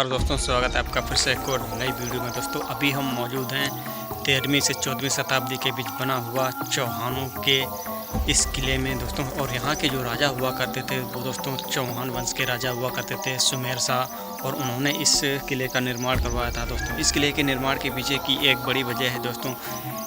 नमस्कार दोस्तों, स्वागत है आपका फिर से एक और नई वीडियो में। दोस्तों अभी हम मौजूद हैं 13वीं से 14वीं शताब्दी के बीच बना हुआ चौहानों के इस किले में दोस्तों। और यहाँ के जो राजा हुआ करते थे वो दोस्तों चौहान वंश के राजा हुआ करते थे, सुमेर शाह, और उन्होंने इस किले का निर्माण करवाया था दोस्तों। इस किले के निर्माण के पीछे की एक बड़ी वजह है दोस्तों,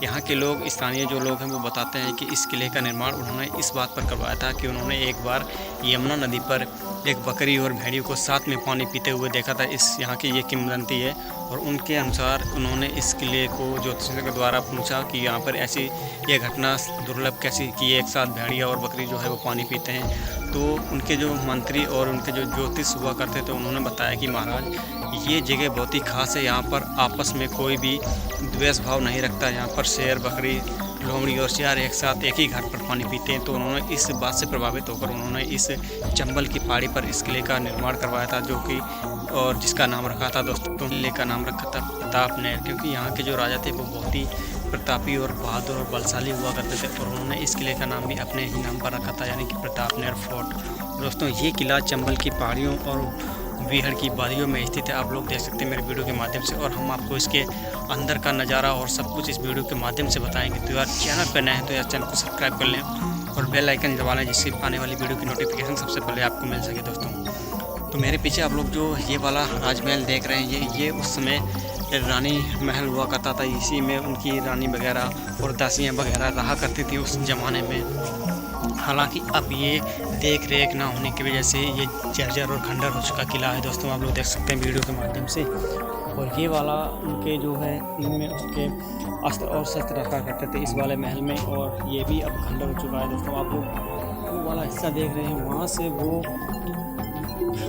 यहाँ के लोग, स्थानीय जो लोग हैं वो बताते हैं कि इस किले का निर्माण उन्होंने इस बात पर करवाया था कि उन्होंने एक बार यमुना नदी पर एक बकरी और भेड़ियों को साथ में पानी पीते हुए देखा था। इस यहाँ की ये किंवदंती है। और उनके अनुसार उन्होंने इस किले को ज्योतिषियों के द्वारा पूछा कि यहाँ पर ऐसी ये घटना दुर्लभ कैसी कि एक साथ भेड़िया और बकरी जो है वो पानी पीते हैं। तो उनके जो मंत्री और उनके जो ज्योतिष हुआ करते थे उन्होंने बताया कि महाराज ये जगह बहुत ही खास है, यहाँ पर आपस में कोई भी द्वेष भाव नहीं रखता। यहाँ पर शेर, बकरी, लोमड़ी और सियार एक साथ एक ही घाट पर पानी पीते हैं। तो उन्होंने इस बात से प्रभावित होकर उन्होंने इस चंबल की पहाड़ी पर इस किले का निर्माण करवाया था, जो कि और जिसका नाम रखा था दोस्तों, किले का नाम रखा था प्रताप नहर, क्योंकि यहाँ के जो राजा थे वो बहुत ही प्रतापी और बहादुर और बलशाली हुआ करते थे। और उन्होंने इस किले का नाम भी अपने ही नाम पर रखा था, यानी कि प्रताप नहर फोर्ट। दोस्तों ये किला चंबल की पहाड़ियों और बीहड़ की वादियों में स्थित है। आप लोग देख सकते हैं मेरे वीडियो के माध्यम से, और हम आपको इसके अंदर का नज़ारा और सब कुछ इस वीडियो के माध्यम से बताएंगे। तो यार चैनल पर नए हैं तो यार चैनल को सब्सक्राइब कर लें और बेल आइकन दबा लें, जिससे आने वाली वीडियो की नोटिफिकेशन सबसे पहले आपको मिल सके दोस्तों। तो मेरे पीछे आप लोग जो ये वाला राजमहल देख रहे हैं, ये उस समय रानी महल हुआ करता था। इसी में उनकी रानी वगैरह और दासियाँ वगैरह रहा करती थी उस ज़माने में। हालांकि अब ये देख रेख ना होने की वजह से ये जर्जर और खंडर हो चुका किला है दोस्तों, आप लोग देख सकते हैं वीडियो के माध्यम से। और ये वाला उनके जो है इनमें उसके अस्त्र और शस्त्र रखा करते थे इस वाले महल में, और ये भी अब खंडर हो चुका है दोस्तों। आप लोग वो वाला हिस्सा देख रहे हैं, वहाँ से वो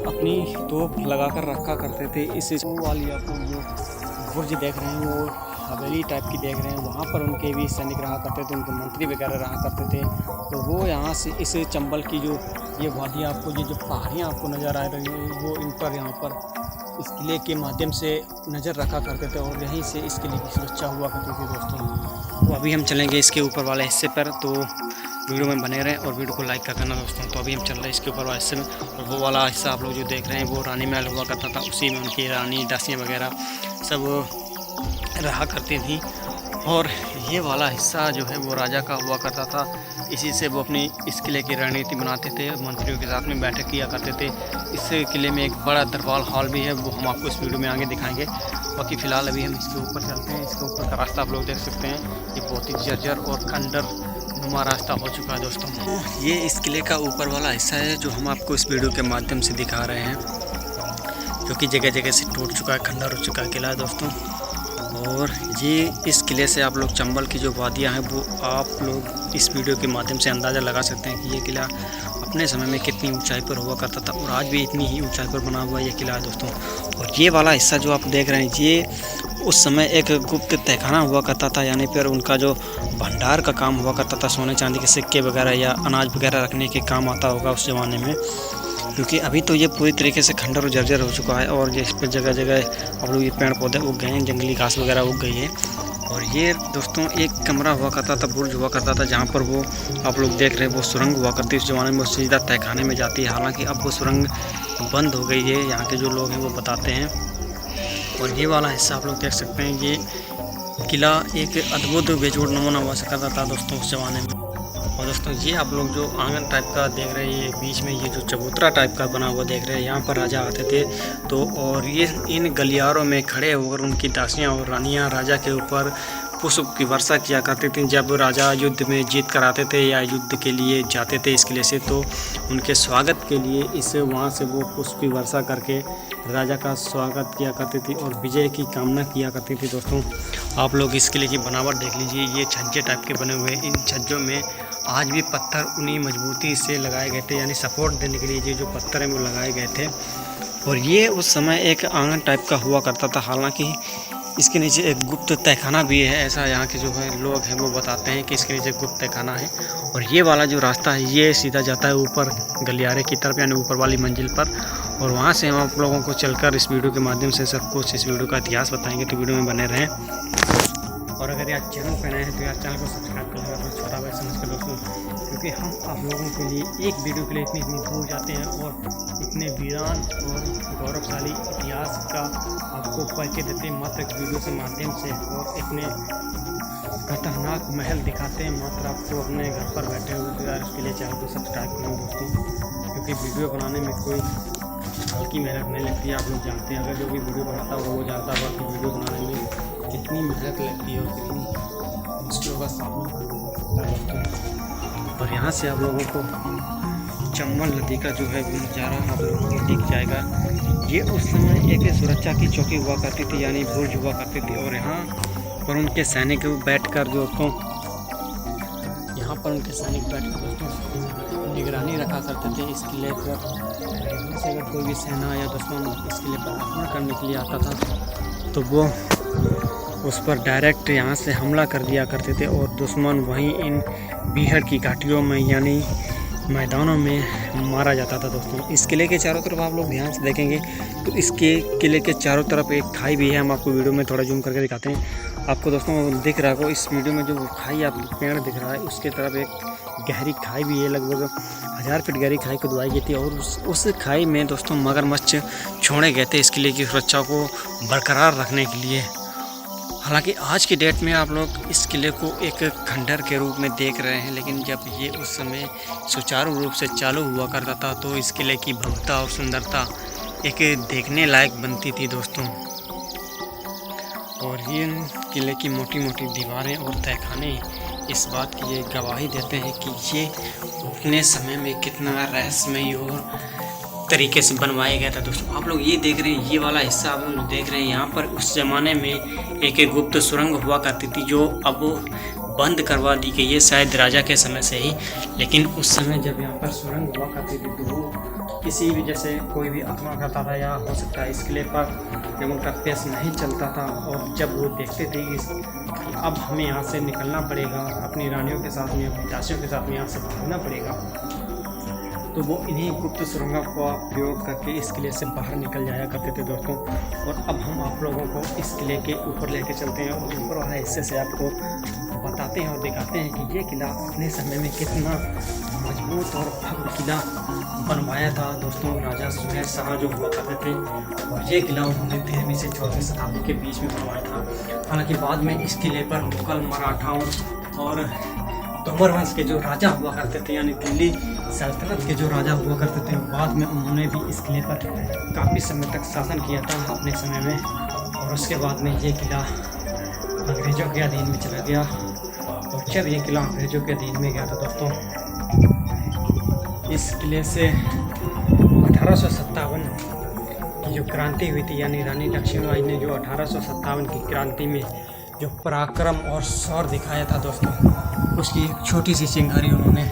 अपनी तोप लगा कर रखा करते थे। इस वाली आपको जो बुर्ज देख रहे हैं वो हवेली टाइप की देख रहे हैं, वहाँ पर उनके भी सैनिक रहा करते थे, उनके मंत्री वगैरह रहा करते थे। तो वो यहाँ से इस चंबल की जो ये वादियाँ आपको, ये जो पहाड़ियाँ आपको नज़र आ रही हैं, वो इन पर यहाँ पर इस किले के माध्यम से नज़र रखा करते थे, और यहीं से इस किले की सुरक्षा हुआ करती थी दोस्तों। तो अभी हम चलेंगे इसके ऊपर वाले हिस्से पर, तो वीडियो में बने रहें और वीडियो को लाइक कर देना दोस्तों। तो अभी हम चल रहे हैं इसके ऊपर वाले हिस्से में, और वो वाला हिस्सा आप लोग जो देख रहे हैं वो रानी महल हुआ करता था। उसी में उनकी रानी, दासियाँ वगैरह सब रहा करती थी। और ये वाला हिस्सा जो है वो राजा का हुआ करता था। इसी से वो अपनी इस किले की रणनीति बनाते थे, मंत्रियों के साथ में बैठक किया करते थे। इस किले में एक बड़ा दरबार हॉल भी है, वो हम आपको इस वीडियो में आगे दिखाएंगे। बाकी फ़िलहाल अभी हम इसके ऊपर चलते हैं। इसके ऊपर का रास्ता आप लोग देख सकते हैं, ये बहुत ही जर्जर और खंडर नुमा रास्ता हो चुका है दोस्तों। ये इस किले का ऊपर वाला हिस्सा है जो हम आपको इस वीडियो के माध्यम से दिखा रहे हैं, जो कि जगह जगह से टूट चुका है, खंडर हो चुका किला है दोस्तों। और ये इस किले से आप लोग चंबल की जो वादियाँ हैं वो आप लोग इस वीडियो के माध्यम से अंदाज़ा लगा सकते हैं कि ये किला अपने समय में कितनी ऊंचाई पर हुआ करता था, और आज भी इतनी ही ऊंचाई पर बना हुआ ये किला है दोस्तों। और ये वाला हिस्सा जो आप देख रहे हैं, ये उस समय एक गुप्त तहखाना हुआ करता था, यानी फिर उनका जो भंडार का काम हुआ करता था, सोने चांदी के सिक्के वगैरह या अनाज वगैरह रखने के काम आता होगा उस ज़माने में। क्योंकि अभी तो ये पूरी तरीके से खंडर और जर्जर हो चुका है, और इस पर जगह जगह अब लोग ये पेड़ पौधे उग गए हैं, जंगली घास वगैरह उग गई है। और ये दोस्तों एक कमरा हुआ करता था, बुर्ज हुआ करता था, जहाँ पर वो आप लोग देख रहे हैं वो सुरंग हुआ करती है। उस ज़माने में वो सीधा तहखाने में जाती है। हालांकि अब वो सुरंग बंद हो गई है, यहाँ के जो लोग हैं वो बताते हैं। और ये वाला हिस्सा आप लोग देख सकते हैं, ये किला एक अद्भुत बेजोड़ नमूना हुआ करता था दोस्तों उस ज़माने में। और दोस्तों ये आप लोग जो आंगन टाइप का देख रहे हैं, ये बीच में ये जो चबूतरा टाइप का बना हुआ देख रहे हैं, यहाँ पर राजा आते थे। तो और ये इन गलियारों में खड़े होकर उनकी दासियाँ और रानियाँ राजा के ऊपर पुष्प की वर्षा किया करती थी। जब राजा युद्ध में जीत कर आते थे या युद्ध के लिए जाते थे इस किले से, तो उनके स्वागत के लिए इस वहाँ से वो पुष्प की वर्षा करके राजा का स्वागत किया करती थी और विजय की कामना किया करती थी दोस्तों। आप लोग इस किले की बनावट देख लीजिए, ये छज्जे टाइप के बने हुए हैं। इन छज्जों में आज भी पत्थर उन्हीं मजबूती से लगाए गए थे, यानी सपोर्ट देने के लिए ये जो पत्थर हैं वो लगाए गए थे। और ये उस समय एक आंगन टाइप का हुआ करता था। हालांकि इसके नीचे एक गुप्त तहखाना भी है, ऐसा यहाँ के जो है लोग हैं वो बताते हैं कि इसके नीचे गुप्त तहखाना है। और ये वाला जो रास्ता है ये सीधा जाता है ऊपर गलियारे की तरफ, यानी ऊपर वाली मंजिल पर। और वहाँ से हम आप लोगों को चलकर इस वीडियो के माध्यम से सब कुछ इस वीडियो का इतिहास बताएंगे, तो वीडियो में बने रहें। और अगर यार चैनल पर नए हैं तो यार चैनल को सब्सक्राइब कर लेगा, अपना छोटा भाई समझ कर दोस्तों, क्योंकि हम आप लोगों के लिए एक वीडियो के लिए इतनी दूर जाते हैं और इतने वीरान और गौरवशाली इतिहास का आपको परिचय देते हैं मात्र एक वीडियो के माध्यम से, और इतने खतरनाक महल दिखाते हैं मात्र आपको अपने घर पर बैठे हुए। तो यार उसके लिए चैनल को सब्सक्राइब करें दोस्तों, क्योंकि वीडियो बनाने में कोई हल्की मेहनत नहीं लगती है। आप लोग जानते हैं, अगर जो भी वीडियो बनाता होगा वो जानता होगा कि वीडियो बनाने में कितनी मेहनत लगती है और कितनी मुश्किलों का सामना करना पड़ता है दोस्तों। और यहाँ से आप लोगों को चंबल नदी का जो है नज़ारा आप लोगों को दिख जाएगा। ये उस समय एक सुरक्षा की चौकी हुआ करती थी, यानी बुर्ज हुआ करती थी, और यहाँ पर उनके सैनिक बैठकर दोस्तों यहाँ पर उनके सैनिक बैठकर दोस्तों निगरानी रखा करते थे इस किले पर। यहाँ से अगर कोई भी सेना या दुश्मन इस किले पर आक्रमण करने के लिए आता था तो वो उस पर डायरेक्ट यहाँ से हमला कर दिया करते थे, और दुश्मन वहीं इन बीहड़ की घाटियों में यानी मैदानों में मारा जाता था दोस्तों। इस किले के चारों तरफ आप लोग ध्यान से देखेंगे तो इसके किले के चारों तरफ एक खाई भी है। हम आपको वीडियो में थोड़ा जूम करके दिखाते हैं। आपको दोस्तों दिख रहा हो इस वीडियो में जो खाई आप पेड़ दिख रहा है उसके तरफ एक गहरी खाई भी है, लगभग 1000 फीट गहरी खाई खुदवाई गई थी, और उस खाई में दोस्तों मगरमच्छ छोड़े गए थे इस किले की सुरक्षा को बरकरार रखने के लिए। हालांकि आज की डेट में आप लोग इस किले को एक खंडर के रूप में देख रहे हैं, लेकिन जब ये उस समय सुचारू रूप से चालू हुआ करता था तो इस किले की भव्यता और सुंदरता एक देखने लायक बनती थी दोस्तों। और ये किले की मोटी मोटी दीवारें और तहखाने इस बात की ये गवाही देते हैं कि ये अपने समय में कितना रहस्यमयी और तरीके से बनवाया गया था दोस्तों। आप लोग ये देख रहे हैं, ये वाला हिस्सा आप लोग देख रहे हैं, यहाँ पर उस ज़माने में एक गुप्त सुरंग हुआ करती थी जो अब बंद करवा दी गई है, शायद राजा के समय से ही। लेकिन उस समय जब यहाँ पर सुरंग हुआ करती थी तो वो किसी भी जैसे कोई भी आक्रमण करता था या हो सकता है इस किले पर जब उनका पेश नहीं चलता था, और जब वो देखते थे कि अब हमें यहाँ से निकलना पड़ेगा, अपनी रानियों के साथ में अपनी दासियों के साथ में यहाँ से भागना पड़ेगा, तो वो इन्हीं गुप्त सुरंगों का प्रयोग करके इस किले से बाहर निकल जाया करते थे दोस्तों। और अब हम आप लोगों को इस किले के ऊपर लेके चलते हैं और ऊपर वाले हिस्से से आपको बताते हैं और दिखाते हैं कि ये किला अपने समय में कितना मजबूत और भव्य किला बनवाया था दोस्तों राजा सुहेल शाह जो हुआ करते थे। और ये किला उन्होंने 13वीं से 14वीं शताब्दी के बीच में बनवाया था। हालांकि बाद में इस किले पर मुगल, मराठाओं और तोमर वंश के जो राजा हुआ करते थे, यानी दिल्ली सल्तनत के जो राजा हुआ करते थे, बाद में उन्होंने भी इस किले पर काफ़ी समय तक शासन किया था अपने समय में। और उसके बाद में ये किला अंग्रेज़ों के अधीन में चला गया। और जब ये किला अंग्रेज़ों के अधीन में गया था दोस्तों, इस किले से 1857 की जो क्रांति हुई थी, यानी रानी लक्ष्मीबाई ने जो 1857 की क्रांति में जो पराक्रम और शौर्य दिखाया था दोस्तों, उसकी एक छोटी सी चिंगारी उन्होंने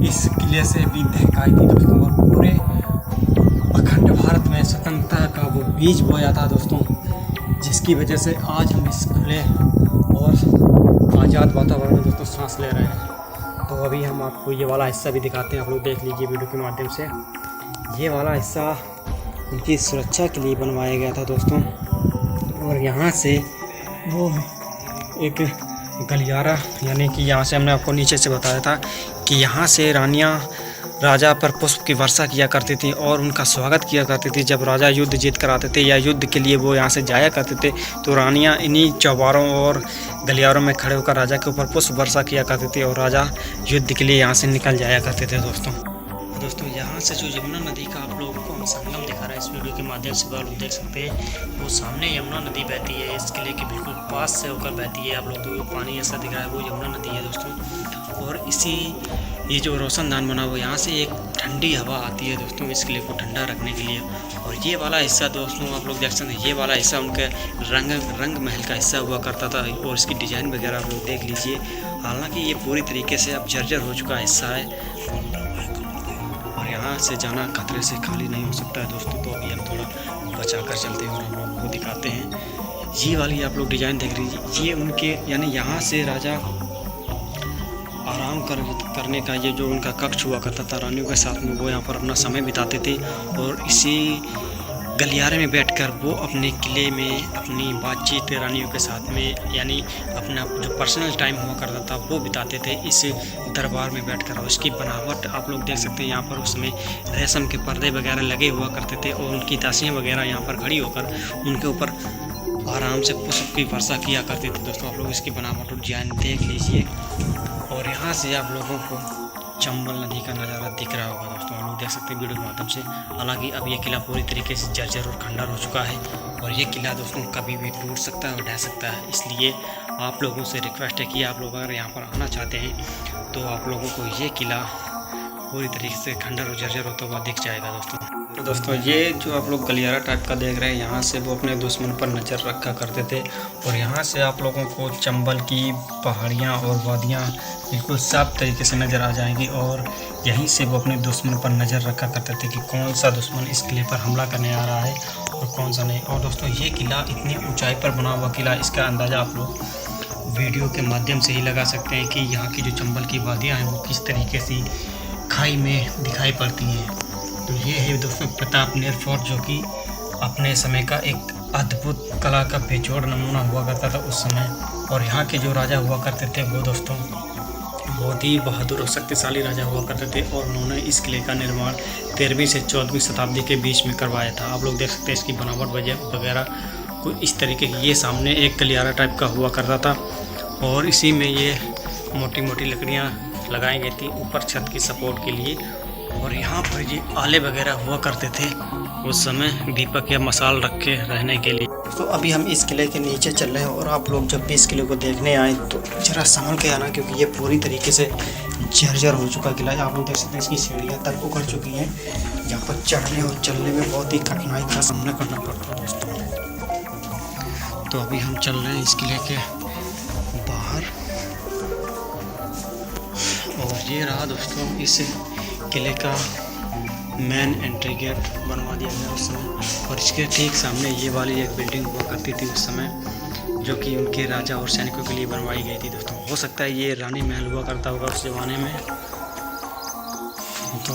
इस किले से भी दहकाई थी दोस्तों। और पूरे अखंड भारत में स्वतंत्रता का वो बीज बोया था दोस्तों, जिसकी वजह से आज हम इस खुले और आज़ाद वातावरण में दोस्तों सांस ले रहे हैं। तो अभी हम आपको ये वाला हिस्सा भी दिखाते हैं, आप लोग देख लीजिए वीडियो के माध्यम से। ये वाला हिस्सा उनकी सुरक्षा के लिए बनवाया गया था दोस्तों। और यहाँ से वो एक गलियारा, यानी कि यहाँ से हमने आपको नीचे से बताया था कि यहाँ से रानियाँ राजा पर पुष्प की वर्षा किया करती थी और उनका स्वागत किया करती थी। जब राजा युद्ध जीत कर आते थे या युद्ध के लिए वो यहाँ से जाया करते थे तो रानियाँ इन्हीं चौबारों और गलियारों में खड़े होकर राजा के ऊपर पुष्प वर्षा किया करती थी और राजा युद्ध के लिए यहाँ से निकल जाया करते थे दोस्तों यहाँ से जो यमुना नदी का आप लोगों को हम संगम दिखा रहे हैं इस वीडियो के माध्यम से, आप लोग देख सकते हैं वो सामने यमुना नदी बहती है, इस किले के बिल्कुल पास से होकर बहती है। आप लोग तो पानी ऐसा दिख रहा है वो यमुना नदी है दोस्तों। और इसी ये जो रोशनदान बना हुआ यहाँ से एक ठंडी हवा आती है दोस्तों इस किले को ठंडा रखने के लिए। और ये वाला हिस्सा दोस्तों आप लोग देख सकते हैं, ये वाला हिस्सा उनके रंग महल का हिस्सा हुआ करता था और इसकी डिज़ाइन वगैरह आप लोग देख लीजिए। हालांकि ये पूरी तरीके से अब जर्जर हो चुका हिस्सा है और यहाँ से जाना खतरे से खाली नहीं हो सकता है दोस्तों। तो अभी हम थोड़ा बचा कर चलते हैं और हम लोगों को दिखाते हैं। ये वाली आप लोग डिज़ाइन देख लीजिए, ये उनके यानी यहाँ से राजा आराम करने का ये जो उनका कक्ष हुआ करता था रानियों के साथ में, वो यहाँ पर अपना समय बिताते थे। और इसी गलियारे में बैठकर वो अपने किले में अपनी बातचीत रानियों के साथ में, यानी अपना जो पर्सनल टाइम हुआ करता था वो बिताते थे इस दरबार में बैठकर। और इसकी बनावट आप लोग देख सकते हैं, यहाँ पर उसमें रेशम के पर्दे वगैरह लगे हुआ करते थे और उनकी दासियाँ वगैरह यहाँ पर खड़ी होकर उनके ऊपर आराम से पुष्प की वर्षा किया करते थे। दोस्तों आप लोग इसकी बनावट और डिजाइन देख लीजिए। और यहाँ से आप लोगों को चंबल नदी का नज़ारा दिख रहा होगा। दोस्तों आप लोग देख सकते हैं वीडियो के माध्यम से। हालांकि अब ये किला पूरी तरीके से जर्जर और खंडर हो चुका है और ये किला दोस्तों कभी भी टूट सकता है और ढह सकता है। इसलिए आप लोगों से रिक्वेस्ट है कि आप लोग अगर यहाँ पर आना चाहते हैं तो आप लोगों को ये किला पूरी तरीके से खंडर और जर्जर होता हुआ दिख जाएगा। दोस्तों ये जो आप लोग गलियारा टाइप का देख रहे हैं, यहाँ से वो अपने दुश्मन पर नज़र रखा करते थे और यहाँ से आप लोगों को चंबल की पहाड़ियाँ और वादियाँ बिल्कुल साफ तरीके से नज़र आ जाएंगी और यहीं से वो अपने दुश्मन पर नज़र रखा करते थे कि कौन सा दुश्मन इस किले पर हमला करने आ रहा है और कौन सा नहीं। और दोस्तों ये किला इतनी ऊंचाई पर बना हुआ किला, इसका अंदाज़ा आप लोग वीडियो के माध्यम से ही लगा सकते हैं कि यहाँ की जो चंबल की वादियाँ हैं वो किस तरीके से खाई में दिखाई पड़ती हैं। तो ये है दोस्तों प्रतापनेर फोर्ट, जो कि अपने समय का एक अद्भुत कला का बेजोड़ नमूना हुआ करता था उस समय। और यहाँ के जो राजा हुआ करते थे वो दोस्तों बहुत ही बहादुर और शक्तिशाली राजा हुआ करते थे और उन्होंने इस किले का निर्माण 13वीं से 14वीं शताब्दी के बीच में करवाया था। आप लोग देख सकते हैं इसकी बनावट वगैरह कुछ इस तरीके की। ये सामने एक गलियारा टाइप का हुआ करता था और इसी में ये मोटी मोटी लकड़ियाँ लगाई गई थी ऊपर छत की सपोर्ट के लिए। और यहाँ पर ये आले वगैरह हुआ करते थे उस समय, दीपक या मसाल रख के रहने के लिए। तो अभी हम इस किले के नीचे चल रहे हैं और आप लोग जब भी इस किले को देखने आए तो ज़रा संभल के आना, क्योंकि ये पूरी तरीके से जर्जर हो चुका किला है। आप लोग देख सकते हैं इसकी सीढ़ियाँ तक उखड़ चुकी हैं, यहाँ पर चढ़ने और चलने में बहुत ही कठिनाई का सामना करना पड़ता है दोस्तों। तो अभी हम चल रहे हैं इस किले के बाहर और ये रहा दोस्तों इस किले का मेन एंट्री गेट बनवा दिया गया उस समय। और इसके ठीक सामने ये वाली एक बिल्डिंग हुआ करती थी उस समय, जो कि उनके राजा और सैनिकों के लिए बनवाई गई थी दोस्तों। हो सकता है ये रानी महल हुआ करता होगा उस ज़माने में। तो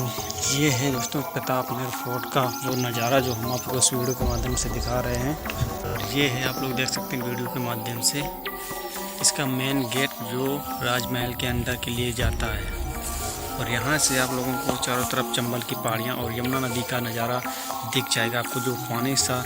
ये है दोस्तों प्रतापनेर फोर्ट का वो नज़ारा जो हम आपको इस वीडियो के माध्यम से दिखा रहे हैं। और ये है आप लोग देख सकते हैं वीडियो के माध्यम से इसका मेन गेट जो राजमहल के अंदर के लिए जाता है। और यहाँ से आप लोगों को चारों तरफ चंबल की पहाड़ियाँ और यमुना नदी का नज़ारा दिख जाएगा। आपको जो पानी सा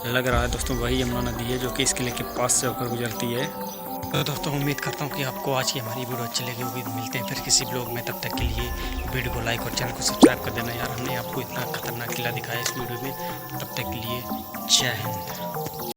लग रहा है दोस्तों वही यमुना नदी है जो कि इस किले के पास से होकर गुजरती है। तो दोस्तों उम्मीद करता हूँ कि आपको आज की हमारी वीडियो अच्छी लगी होगी। मिलते हैं फिर किसी ब्लॉग में, तब तक के लिए वीडियो को लाइक और चैनल को सब्सक्राइब कर देना यार। हमने आपको इतना खतरनाक किला दिखाया इस वीडियो में। तब तक के लिए जय हिंद।